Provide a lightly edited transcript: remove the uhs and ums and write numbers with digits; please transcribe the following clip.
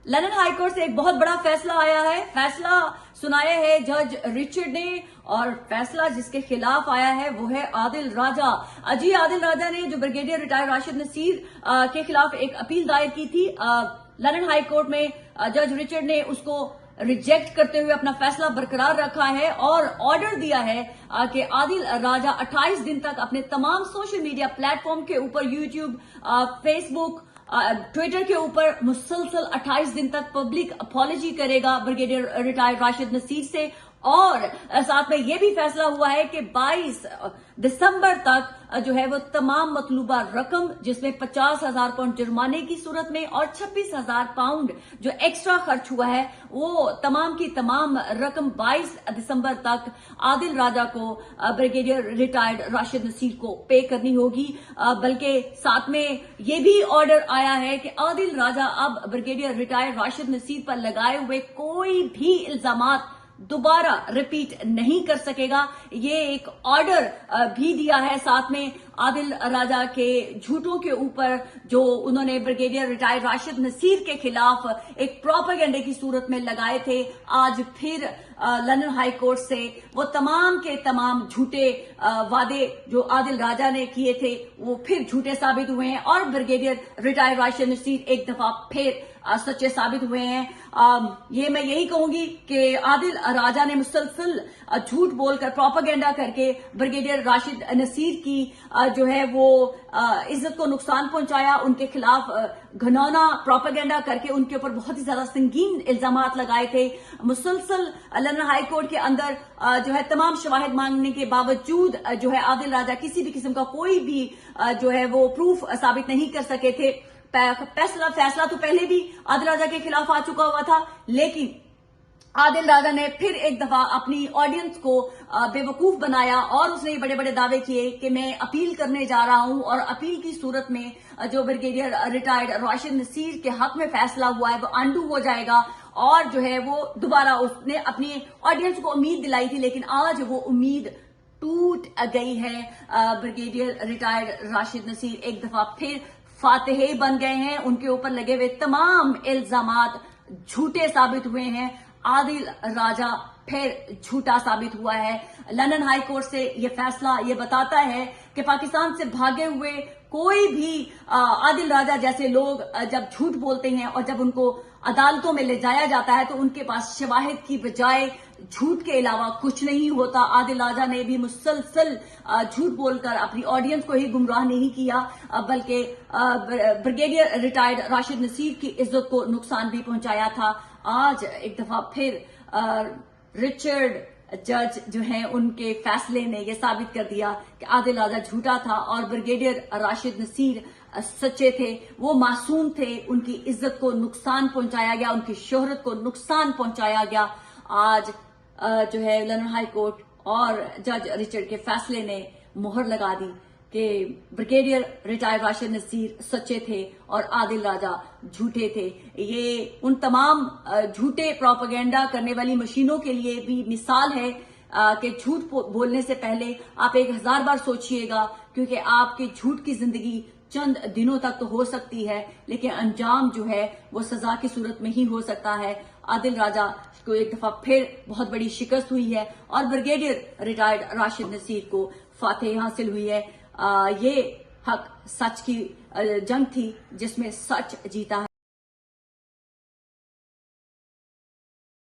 London high court से एक बहुत बड़ा फैसला आया है। फैसला सुनाया है जज रिचर्ड ने और फैसला जिसके खिलाफ आया है वो है आदिल राजा। जी, आदिल राजा ने जो ब्रिगेडियर रिटायर्ड राशिद नसीर के खिलाफ एक अपील दायर की थी लंदन हाई कोर्ट में, जज रिचर्ड ने उसको रिजेक्ट करते हुए अपना फैसला बरकरार रखा है और ऑर्डर दिया है कि आदिल राजा 28 दिन तक अपने तमाम सोशल मीडिया प्लेटफॉर्म के ऊपर, यूट्यूब, फेसबुक, ट्विटर के ऊपर मुसलसल 28 दिन तक पब्लिक अपॉलॉजी करेगा ब्रिगेडियर रिटायर्ड राशिद नसीर से। और साथ में यह भी फैसला हुआ है कि 22 दिसंबर तक जो है वो तमाम मतलूबा रकम, जिसमें 50,000 पाउंड जुर्माने की सूरत में और 26,000 पाउंड जो एक्स्ट्रा खर्च हुआ है, वो तमाम की तमाम रकम 22 दिसंबर तक आदिल राजा को, ब्रिगेडियर रिटायर्ड राशिद नसीर को पे करनी होगी। बल्कि साथ में ये भी ऑर्डर आया है कि आदिल राजा अब ब्रिगेडियर रिटायर्ड राशिद नसीर पर लगाए हुए कोई भी इल्जामात दोबारा रिपीट नहीं कर सकेगा। ये एक ऑर्डर भी दिया है। साथ में आदिल राजा के झूठों के ऊपर जो उन्होंने ब्रिगेडियर रिटायर्ड राशिद नसीर के खिलाफ एक प्रोपेगेंडे की सूरत में लगाए थे, आज फिर लंदन हाई कोर्ट से वो तमाम के तमाम झूठे वादे जो आदिल राजा ने किए थे वो फिर झूठे साबित हुए हैं और ब्रिगेडियर रिटायर्ड राशिद नसीर एक दफा फिर सच्चे साबित हुए हैं। ये मैं यही कहूंगी कि आदिल राजा ने मुसलसल झूठ बोलकर, प्रोपेगेंडा करके ब्रिगेडियर राशिद नसीर की जो है वो इज्जत को नुकसान पहुंचाया, उनके खिलाफ घनौना प्रोपेगेंडा करके उनके ऊपर बहुत ही ज्यादा संगीन इल्जामात लगाए थे। मुसलसल लंदन हाई कोर्ट के अंदर जो है तमाम शवाहिद मांगने के बावजूद जो है आदिल राजा किसी भी किस्म का कोई भी जो है वो प्रूफ साबित नहीं कर सके थे। फैसला तो पहले भी आदिल राजा के खिलाफ आ चुका हुआ था, लेकिन आदिल राजा ने फिर एक दफा अपनी ऑडियंस को बेवकूफ बनाया और उसने बड़े बड़े दावे किए कि मैं अपील करने जा रहा हूं और अपील की सूरत में जो ब्रिगेडियर रिटायर्ड राशिद नसीर के हक में फैसला हुआ है वो अंडू हो जाएगा। और जो है वो दोबारा उसने अपनी ऑडियंस को उम्मीद दिलाई थी, लेकिन आज वो उम्मीद टूट गई है। ब्रिगेडियर रिटायर्ड राशिद नसीर एक दफा फिर फातेह बन गए हैं। उनके ऊपर लगे हुए तमाम इल्जामात झूठे साबित हुए हैं। आदिल राजा फिर झूठा साबित हुआ है। लंदन हाई कोर्ट से यह फैसला ये बताता है कि पाकिस्तान से भागे हुए कोई भी आदिल राजा जैसे लोग जब झूठ बोलते हैं और जब उनको अदालतों में ले जाया जाता है तो उनके पास शवाहिद की बजाय झूठ के अलावा कुछ नहीं होता। आदिल राजा ने भी मुसलसल झूठ बोलकर अपनी ऑडियंस को ही गुमराह नहीं किया, बल्कि ब्रिगेडियर रिटायर्ड राशिद नसीर की इज्जत को नुकसान भी पहुंचाया था। आज एक दफा फिर रिचर्ड जज जो हैं उनके फैसले ने यह साबित कर दिया कि आदिल राजा झूठा था और ब्रिगेडियर राशिद नसीर सच्चे थे। वो मासूम थे, उनकी इज्जत को नुकसान पहुंचाया गया, उनकी शोहरत को नुकसान पहुंचाया गया। आज जो है लंदन हाई कोर्ट और जज रिचर्ड के फैसले ने मोहर लगा दी कि ब्रिगेडियर रिटायर्ड राशिद नसीर सच्चे थे और आदिल राजा झूठे थे। ये उन तमाम झूठे प्रोपेगेंडा करने वाली मशीनों के लिए भी मिसाल है कि झूठ बोलने से पहले आप 1000 बार सोचिएगा, क्योंकि आपके झूठ की जिंदगी चंद दिनों तक तो हो सकती है, लेकिन अंजाम जो है वो सजा की सूरत में ही हो सकता है। आदिल राजा को एक दफा फिर बहुत बड़ी शिकस्त हुई है और ब्रिगेडियर रिटायर्ड राशिद नसीर को फातेह हासिल हुई है। ये हक सच की जंग थी जिसमें सच जीता है।